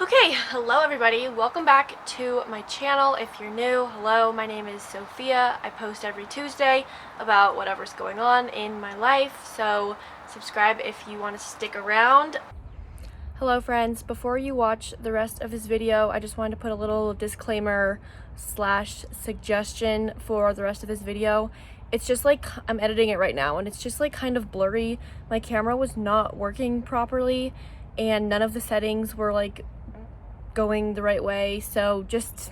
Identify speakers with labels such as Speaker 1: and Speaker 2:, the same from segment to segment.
Speaker 1: Okay, hello everybody. Welcome back to my channel. If you're new, hello, my name is Sophia. I post every Tuesday about whatever's going on in my life, so subscribe if you want to stick around. Hello friends, before you watch the rest of this video, I just wanted to put a little disclaimer slash suggestion for the rest of this video. It's just like I'm editing it right now and it's just like kind of blurry. My camera was not working properly and none of the settings were like going the right way, so just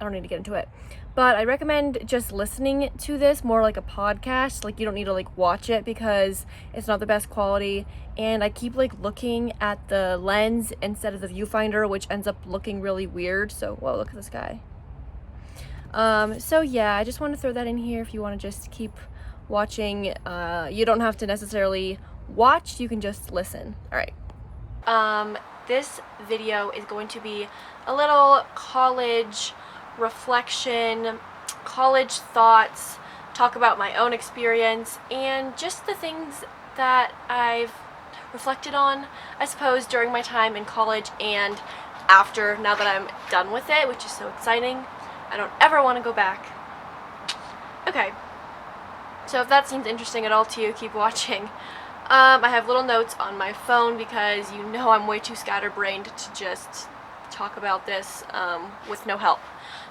Speaker 1: I don't need to get into it, but I recommend just listening to this more like a podcast. Like, you don't need to like watch it because it's not the best quality, and I keep like looking at the lens instead of the viewfinder, which ends up looking really weird. So whoa, look at this guy. So yeah, I just want to throw that in here. If you want to just keep watching, you don't have to necessarily watch, you can just listen. All right. This video is going to be a little college reflection, college thoughts, talk about my own experience, and just the things that I've reflected on, I suppose, during my time in college and after, now that I'm done with it, which is so exciting. I don't ever want to go back. Okay, so if that seems interesting at all to you, keep watching. I have little notes on my phone because you know I'm way too scatterbrained to just talk about this with no help.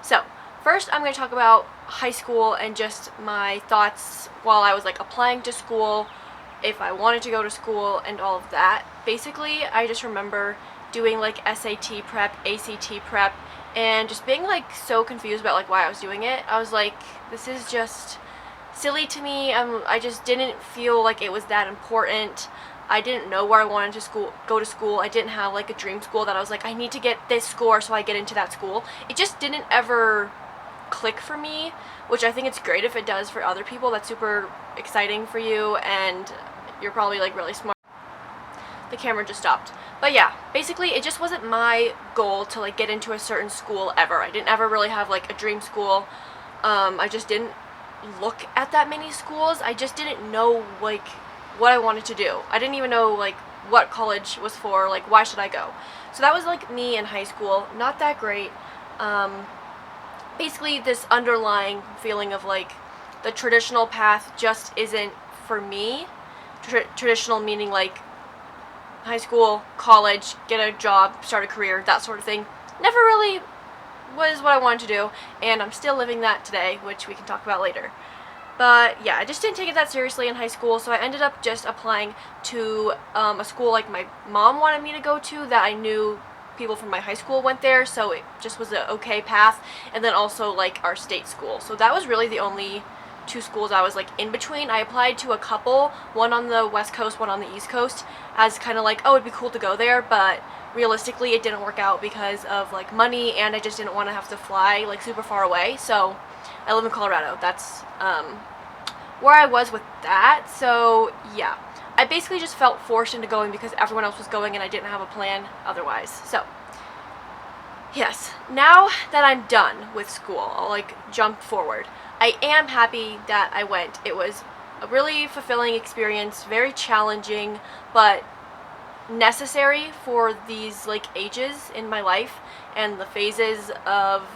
Speaker 1: So first I'm going to talk about high school and just my thoughts while I was like applying to school, if I wanted to go to school and all of that. Basically, I just remember doing like SAT prep, ACT prep, and just being like so confused about like why I was doing it. I was like, this is just silly to me. I just didn't feel like it was that important. I didn't know where I wanted to go to school. I didn't have like a dream school that I was like, I need to get this score so I get into that school. It just didn't ever click for me, which I think it's great if it does for other people. That's super exciting for you and you're probably like really smart. The camera just stopped. But yeah, basically it just wasn't my goal to like get into a certain school ever. I didn't ever really have like a dream school. I just didn't look at that many schools. I just didn't know like what I wanted to do. I didn't even know like what college was for, like why should I go. So that was like me in high school. Not that great. Basically this underlying feeling of like the traditional path just isn't for me. Traditional meaning like high school, college, get a job, start a career, that sort of thing. Never really was what I wanted to do, and I'm still living that today, which we can talk about later. But yeah, I just didn't take it that seriously in high school, so I ended up just applying to a school like my mom wanted me to go to, that I knew people from my high school went there, so it just was an okay path, and then also like our state school. So that was really the only two schools I was like in between. I applied to a couple, one on the west coast, one on the east coast, as kind of like, oh, it'd be cool to go there, but realistically it didn't work out because of like money, and I just didn't want to have to fly like super far away. So I live in Colorado. That's where I was with that. So yeah, I basically just felt forced into going because everyone else was going and I didn't have a plan otherwise. So yes, now that I'm done with school, I'll like jump forward. I am happy that I went. It was a really fulfilling experience, very challenging, but necessary for these like ages in my life and the phases of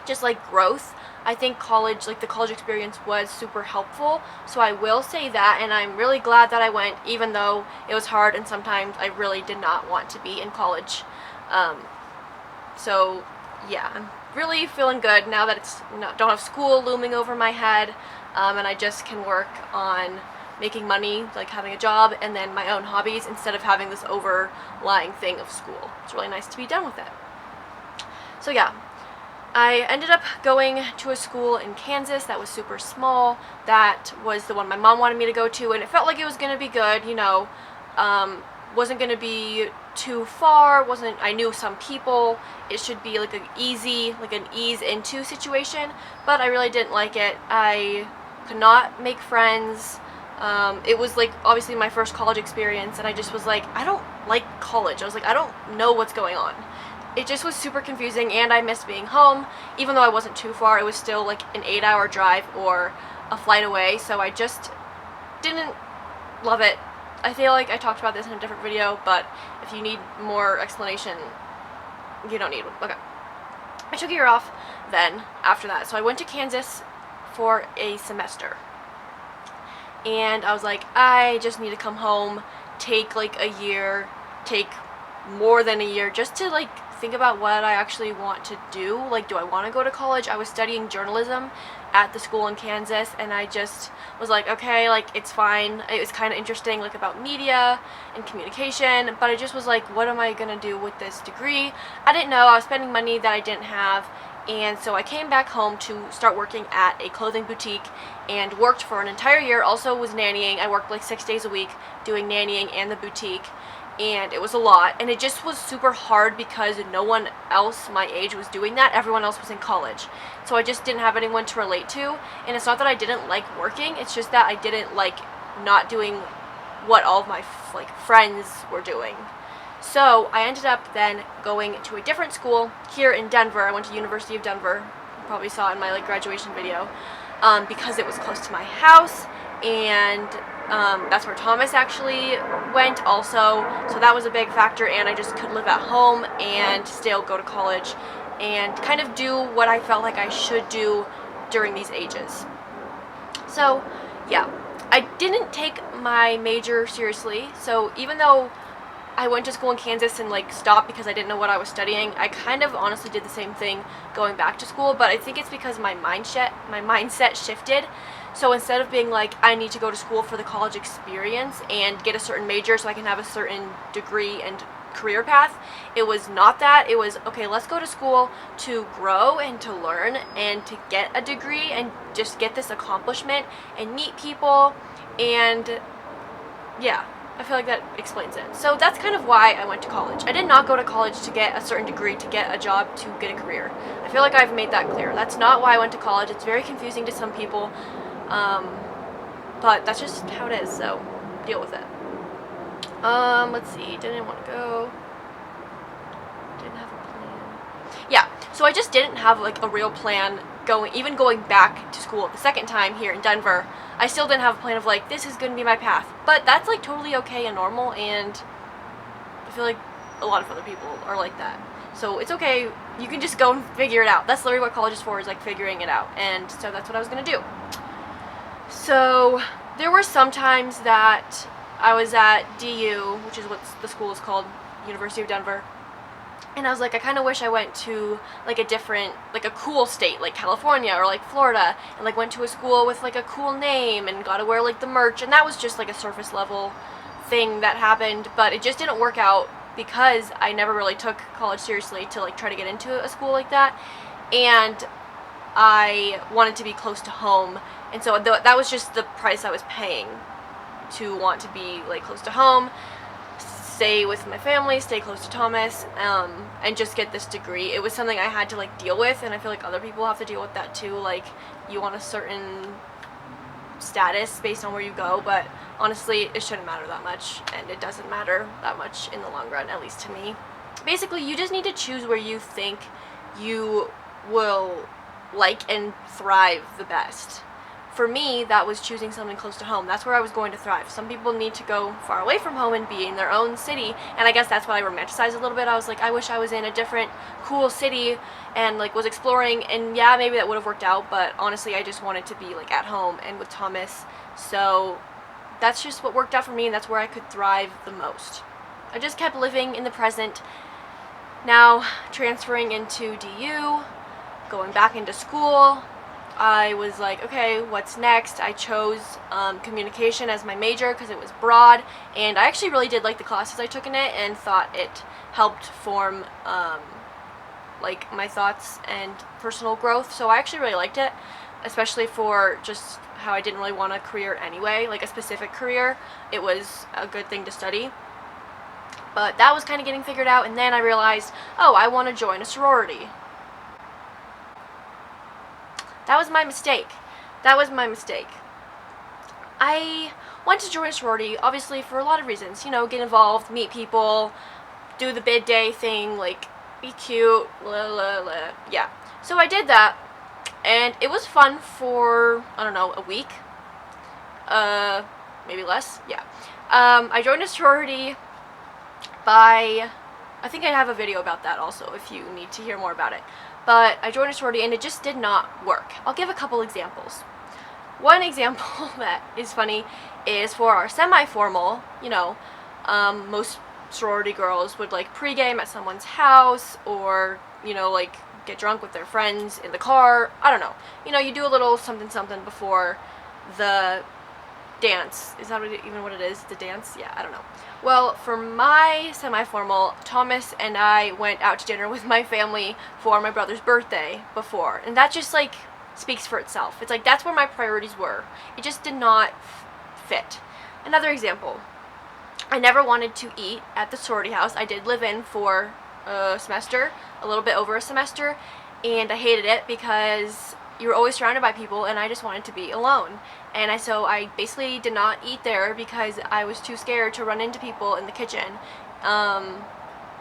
Speaker 1: just like growth. I think college, like the college experience, was super helpful, so I will say that, and I'm really glad that I went, even though it was hard and sometimes I really did not want to be in college. So yeah, I'm really feeling good now that don't have school looming over my head, and I just can work on making money, like having a job, and then my own hobbies instead of having this overlying thing of school. It's really nice to be done with it. So yeah, I ended up going to a school in Kansas that was super small. That was the one my mom wanted me to go to, and it felt like it was going to be good, you know. Wasn't going to be too far, I knew some people, it should be like an ease into situation, but I really didn't like it. I could not make friends. It was like obviously my first college experience, and I just was like, I don't like college. I was like, I don't know what's going on. It just was super confusing, and I missed being home. Even though I wasn't too far, it was still like an 8-hour drive or a flight away, so I just didn't love it. I feel like I talked about this in a different video, but if you need more explanation, You don't need one. Okay. I took a year off then after that. So I went to Kansas for a semester. And I was like, I just need to come home, take like a year, take more than a year, just to like think about what I actually want to do. Like, do I want to go to college? I was studying journalism at the school in Kansas, and I just was like, okay, like, it's fine. It was kind of interesting, like, about media and communication, but I just was like, what am I gonna do with this degree? I didn't know. I was spending money that I didn't have, and so I came back home to start working at a clothing boutique and worked for an entire year. Also was nannying. I worked like 6 days a week doing nannying and the boutique, and it was a lot, and it just was super hard because no one else my age was doing that. Everyone else was in college, so I just didn't have anyone to relate to. And it's not that I didn't like working, it's just that I didn't like not doing what all of my like friends were doing. So I ended up then going to a different school here in Denver. I went to University of Denver. You probably saw it in my like graduation video, because it was close to my house, and that's where Thomas actually went also, so that was a big factor. And I just could live at home and still go to college and kind of do what I felt like I should do during these ages. So yeah, I didn't take my major seriously, so even though I went to school in Kansas and like stopped because I didn't know what I was studying, I kind of honestly did the same thing going back to school, but I think it's because my mindset shifted. So instead of being like, I need to go to school for the college experience and get a certain major so I can have a certain degree and career path, it was not that. It was, okay, let's go to school to grow and to learn and to get a degree and just get this accomplishment and meet people. And yeah, I feel like that explains it. So that's kind of why I went to college. I did not go to college to get a certain degree, to get a job, to get a career. I feel like I've made that clear. That's not why I went to college. It's very confusing to some people. But that's just how it is, so deal with it. Let's see, didn't want to go. Didn't have a plan. Yeah, so I just didn't have like a real plan even going back to school the second time here in Denver. I still didn't have a plan of like, this is going to be my path. But that's like totally okay and normal, and I feel like a lot of other people are like that. So it's okay, you can just go and figure it out. That's literally what college is for, is like figuring it out. And so that's what I was going to do. So there were some times that I was at DU, which is what the school is called, University of Denver, and I was like, I kind of wish I went to like a different, like a cool state, like California or like Florida, and like went to a school with like a cool name and got to wear like the merch. And that was just like a surface level thing that happened, but it just didn't work out because I never really took college seriously to like try to get into a school like that. And I wanted to be close to home, and so that was just the price I was paying to want to be like close to home, stay with my family, stay close to Thomas, and just get this degree. It was something I had to like deal with, and I feel like other people have to deal with that too. Like, you want a certain status based on where you go, but honestly it shouldn't matter that much, and it doesn't matter that much in the long run, at least to me. Basically, you just need to choose where you think you will like and thrive the best. For me, that was choosing something close to home. That's where I was going to thrive. Some people need to go far away from home and be in their own city, and I guess that's what I romanticized a little bit. I was like, I wish I was in a different cool city and like was exploring, and yeah, maybe that would have worked out, but honestly I just wanted to be like at home and with Thomas. So that's just what worked out for me, and that's where I could thrive the most. I just kept living in the present. Now transferring into DU, going back into school, I was like, okay, what's next? I chose communication as my major because it was broad, and I actually really did like the classes I took in it and thought it helped form like my thoughts and personal growth. So I actually really liked it, especially for just how I didn't really want a career anyway, like a specific career. It was a good thing to study. But that was kind of getting figured out, and then I realized, oh, I want to join a sorority. That was my mistake. I wanted to join a sorority, obviously, for a lot of reasons. You know, get involved, meet people, do the bid day thing, like, be cute, yeah. So I did that, and it was fun for, I don't know, a week. Maybe less, yeah. I joined a sorority by, I think I have a video about that also if you need to hear more about it. But I joined a sorority and it just did not work. I'll give a couple examples. One example that is funny is for our semi-formal, most sorority girls would like pregame at someone's house or, like get drunk with their friends in the car. I don't know. You do a little something something before the dance. Is that even what it is? The dance? Yeah, I don't know. Well, for my semi-formal, Thomas and I went out to dinner with my family for my brother's birthday before. And that just like speaks for itself. It's like that's where my priorities were. It just did not fit. Another example. I never wanted to eat at the sorority house. I did live in for a semester, a little bit over a semester, and I hated it because you were always surrounded by people and I just wanted to be alone. And so I basically did not eat there because I was too scared to run into people in the kitchen.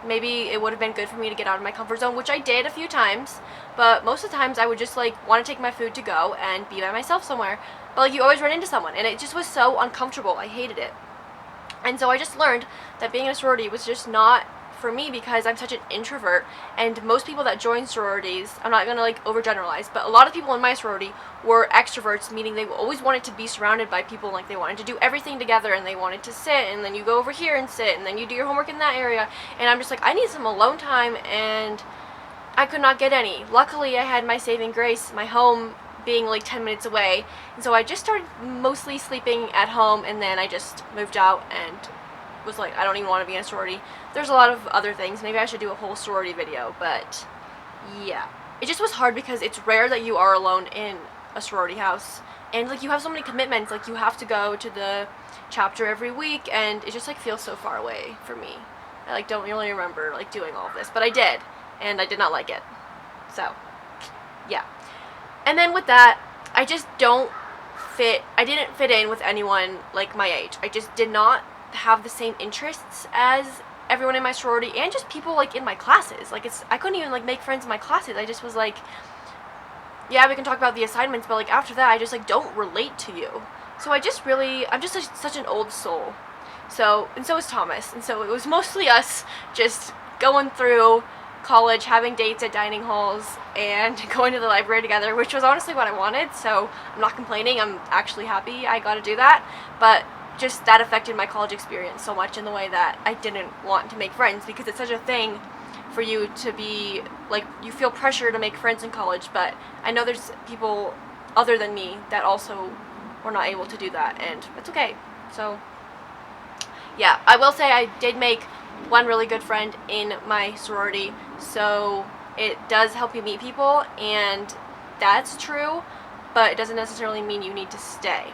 Speaker 1: Maybe it would have been good for me to get out of my comfort zone, which I did a few times, but most of the times I would just like want to take my food to go and be by myself somewhere. But like you always run into someone and it just was so uncomfortable. I hated it. And so I just learned that being in a sorority was just not for me because I'm such an introvert, and most people that join sororities, I'm not going to like overgeneralize, but a lot of people in my sorority were extroverts, meaning they always wanted to be surrounded by people, like they wanted to do everything together and they wanted to sit, and then you go over here and sit, and then you do your homework in that area, and I'm just like, I need some alone time, and I could not get any. Luckily I had my saving grace, my home being like 10 minutes away, and so I just started mostly sleeping at home, and then I just moved out and was like, I don't even want to be in a sorority. There's a lot of other things. Maybe I should do a whole sorority video, but yeah. It just was hard because it's rare that you are alone in a sorority house. And like you have so many commitments, like you have to go to the chapter every week, and it just like feels so far away for me. I like don't really remember like doing all of this, but I did, and I did not like it. So, yeah. And then with that, I just don't fit, I didn't fit in with anyone like my age. I just did not have the same interests as everyone in my sorority and just people like in my classes. Like I couldn't even like make friends in my classes. I just was like, yeah, we can talk about the assignments, but like after that I just like don't relate to you. So I'm just such an old soul. So, and so is Thomas, and so it was mostly us just going through college, having dates at dining halls, and going to the library together, which was honestly what I wanted, so I'm not complaining. I'm actually happy I got to do that, but just that affected my college experience so much in the way that I didn't want to make friends, because it's such a thing for you to be, like, you feel pressure to make friends in college, but I know there's people other than me that also were not able to do that, and it's okay. So, yeah, I will say I did make one really good friend in my sorority, so it does help you meet people, and that's true, but it doesn't necessarily mean you need to stay.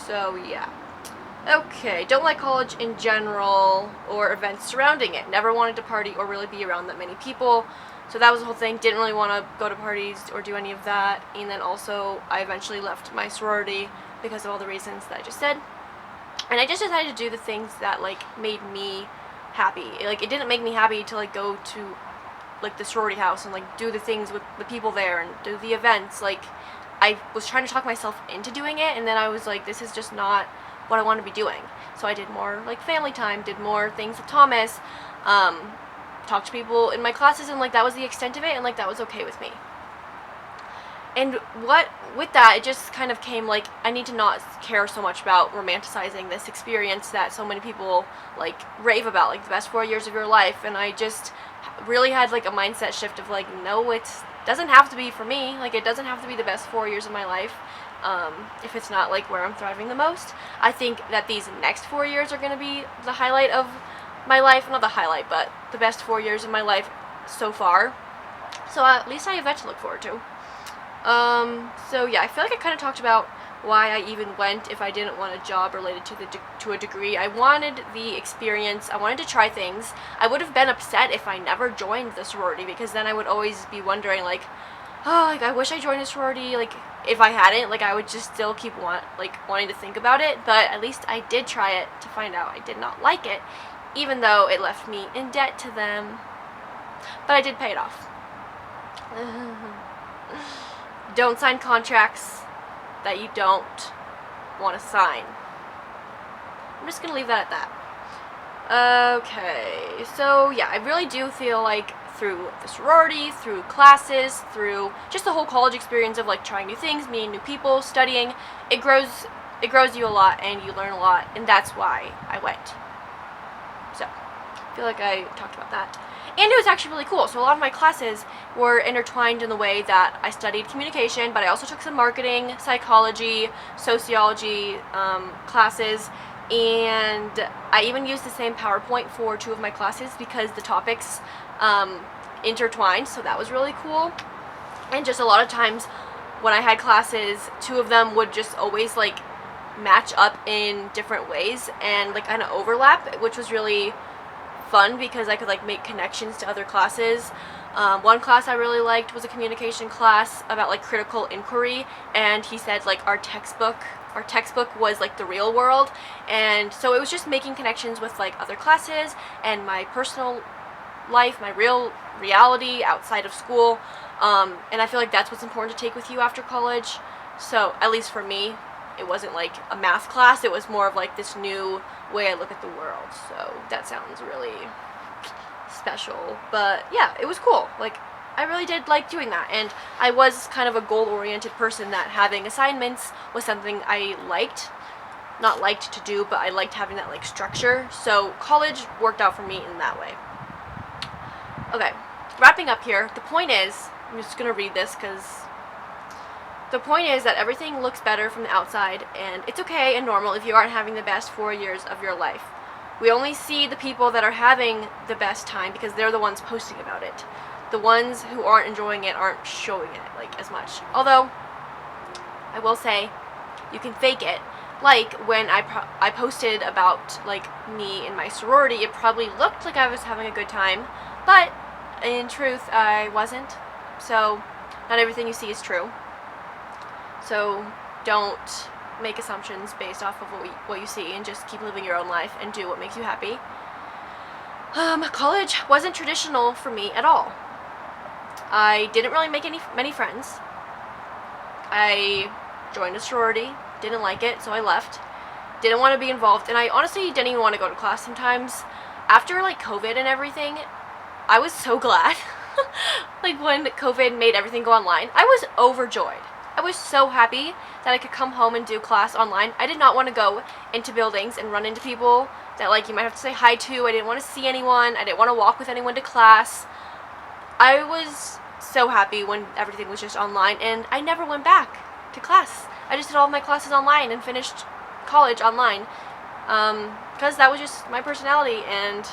Speaker 1: So, yeah. Okay, don't like college in general or events surrounding it. Never wanted to party or really be around that many people. So that was the whole thing. Didn't really want to go to parties or do any of that. And then also I eventually left my sorority because of all the reasons that I just said. And I just decided to do the things that like made me happy. Like it didn't make me happy to like go to like the sorority house and like do the things with the people there and do the events. Like I was trying to talk myself into doing it, and then I was like, this is just not what I want to be doing. So I did more like family time, did more things with Thomas, talked to people in my classes, and like that was the extent of it, and like that was okay with me. And with that, it just kind of came like, I need to not care so much about romanticizing this experience that so many people like rave about, like the best 4 years of your life, and I just really had like a mindset shift of like, no, it doesn't have to be for me, like it doesn't have to be the best 4 years of my life. If it's not like where I'm thriving the most. I think that these next 4 years are going to be the highlight of my life. Not the highlight, but the best 4 years of my life so far. So at least I have that to look forward to. So yeah, I feel like I kind of talked about why I even went if I didn't want a job related to a degree. I wanted the experience. I wanted to try things. I would have been upset if I never joined the sorority, because then I would always be wondering like, oh, like I wish I joined a sorority. Like if I hadn't, like I would just still keep wanting to think about it, but at least I did try it to find out I did not like it, even though it left me in debt to them. But I did pay it off. Don't sign contracts that you don't want to sign. I'm just going to leave that at that. Okay, so yeah, I really do feel like through the sorority, through classes, through just the whole college experience of like trying new things, meeting new people, studying, it grows you a lot and you learn a lot, and that's why I went. So, I feel like I talked about that. And it was actually really cool. So a lot of my classes were intertwined in the way that I studied communication, but I also took some marketing, psychology, sociology classes, and I even used the same PowerPoint for 2 of my classes because the topics intertwined, so that was really cool. And just a lot of times when I had classes, 2 of them would just always like match up in different ways and like kind of overlap, which was really fun because I could like make connections to other classes. One class I really liked was a communication class about like critical inquiry, and he said like our textbook was like the real world, and so it was just making connections with like other classes and my personal life, my real reality outside of school, and I feel like that's what's important to take with you after college. So at least for me, it wasn't like a math class, it was more of like this new way I look at the world. So that sounds really special, but yeah, it was cool. Like, I really did like doing that, and I was kind of a goal-oriented person that having assignments was something I not liked to do, but I liked having that like structure. So college worked out for me in that way. Okay, wrapping up here, the point is, I'm just gonna read this because the point is that everything looks better from the outside, and it's okay and normal if you aren't having the best 4 years of your life. We only see the people that are having the best time because they're the ones posting about it. The ones who aren't enjoying it aren't showing it like as much. Although, I will say, you can fake it. Like when I posted about like me in my sorority, it probably looked like I was having a good time, but in truth, I wasn't. So, not everything you see is true. So don't make assumptions based off of what you see, and just keep living your own life and do what makes you happy. College wasn't traditional for me at all. I didn't really make many friends. I joined a sorority, didn't like it, so I left. Didn't want to be involved, and I honestly didn't even want to go to class sometimes. After like COVID and everything, I was so glad. Like when COVID made everything go online, I was overjoyed. I was so happy that I could come home and do class online. I did not want to go into buildings and run into people that like you might have to say hi to. I didn't want to see anyone. I didn't want to walk with anyone to class. I was so happy when everything was just online, and I never went back to class. I just did all of my classes online and finished college online because that was just my personality, and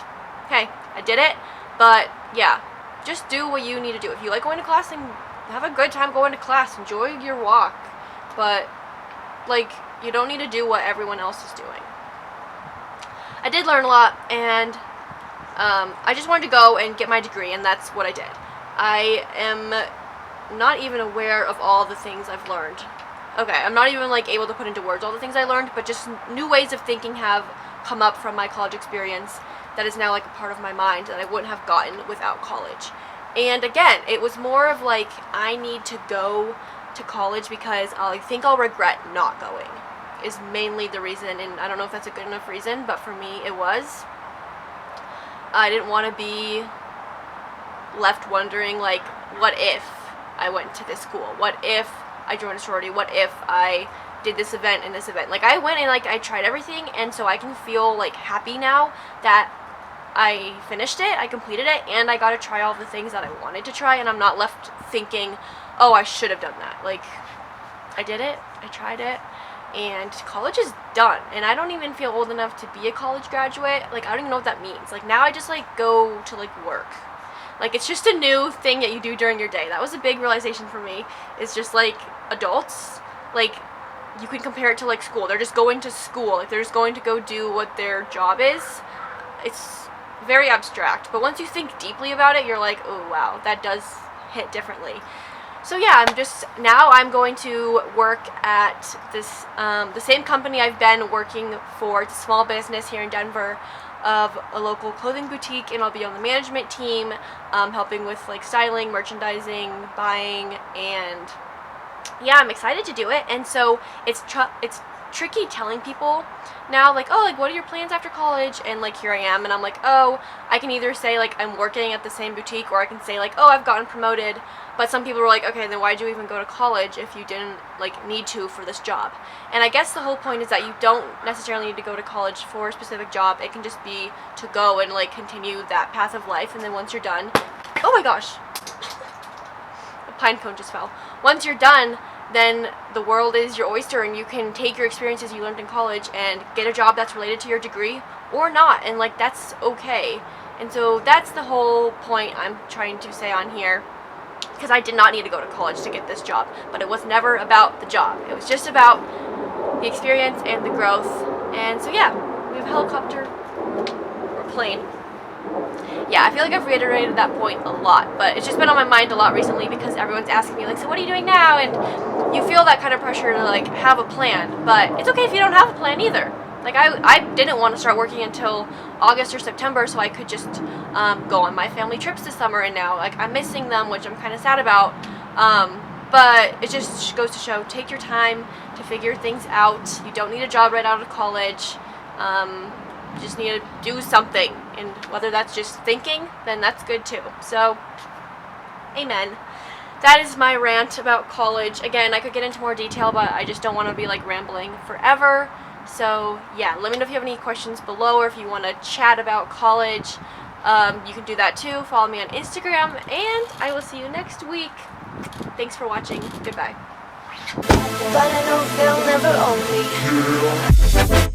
Speaker 1: hey, I did it. But yeah, just do what you need to do. If you like going to class, then have a good time going to class. Enjoy your walk. But, like, you don't need to do what everyone else is doing. I did learn a lot, and I just wanted to go and get my degree, and that's what I did. I am not even aware of all the things I've learned. Okay, I'm not even, like, able to put into words all the things I learned, but just new ways of thinking have come up from my college experience that is now, like, a part of my mind that I wouldn't have gotten without college. And again, it was more of like, I need to go to college because I think I'll regret not going, is mainly the reason, and I don't know if that's a good enough reason, but for me it was. I didn't want to be left wondering like, what if I went to this school? What if I joined a sorority? What if I did this event and this event? Like, I went and like I tried everything, and so I can feel like happy now that I finished it, I completed it, and I got to try all the things that I wanted to try, and I'm not left thinking, oh, I should have done that. Like, I did it, I tried it, and college is done, and I don't even feel old enough to be a college graduate. Like, I don't even know what that means. Like, now I just, like, go to, like, work. Like, it's just a new thing that you do during your day. That was a big realization for me. It's just, like, adults, like, you can compare it to, like, school. They're just going to school. Like, they're just going to go do what their job is. It's very abstract, but once you think deeply about it, you're like, oh wow, that does hit differently. So yeah, I'm going to work at this the same company I've been working for. It's a small business here in Denver of a local clothing boutique, and I'll be on the management team, helping with like styling, merchandising, buying, and yeah, I'm excited to do it. And so it's tricky telling people now, like, oh, like, what are your plans after college? And like, here I am, and I'm like, oh, I can either say like I'm working at the same boutique, or I can say like, oh, I've gotten promoted. But some people were like, okay, then why'd you even go to college if you didn't like need to for this job? And I guess the whole point is that you don't necessarily need to go to college for a specific job. It can just be to go and like continue that path of life, and then once you're done, oh my gosh, the pine cone just fell. Once you're done, then the world is your oyster, and you can take your experiences you learned in college and get a job that's related to your degree or not, and like, that's okay. And so that's the whole point I'm trying to say on here, because I did not need to go to college to get this job, but it was never about the job. It was just about the experience and the growth. And so yeah, we have helicopter or plane. Yeah, I feel like I've reiterated that point a lot, but it's just been on my mind a lot recently because everyone's asking me like, so what are you doing now? And you feel that kind of pressure to like have a plan, but it's okay if you don't have a plan either. Like, I didn't want to start working until August or September so I could just go on my family trips this summer, and now like I'm missing them, which I'm kind of sad about. But it just goes to show, take your time to figure things out. You don't need a job right out of college. You just need to do something, and whether that's just thinking, then that's good too. So, amen. That is my rant about college. Again, I could get into more detail, but I just don't want to be like rambling forever. So yeah, let me know if you have any questions below, or if you want to chat about college. You can do that too. Follow me on Instagram, and I will see you next week. Thanks for watching. Goodbye.
Speaker 2: But I know they'll never own me.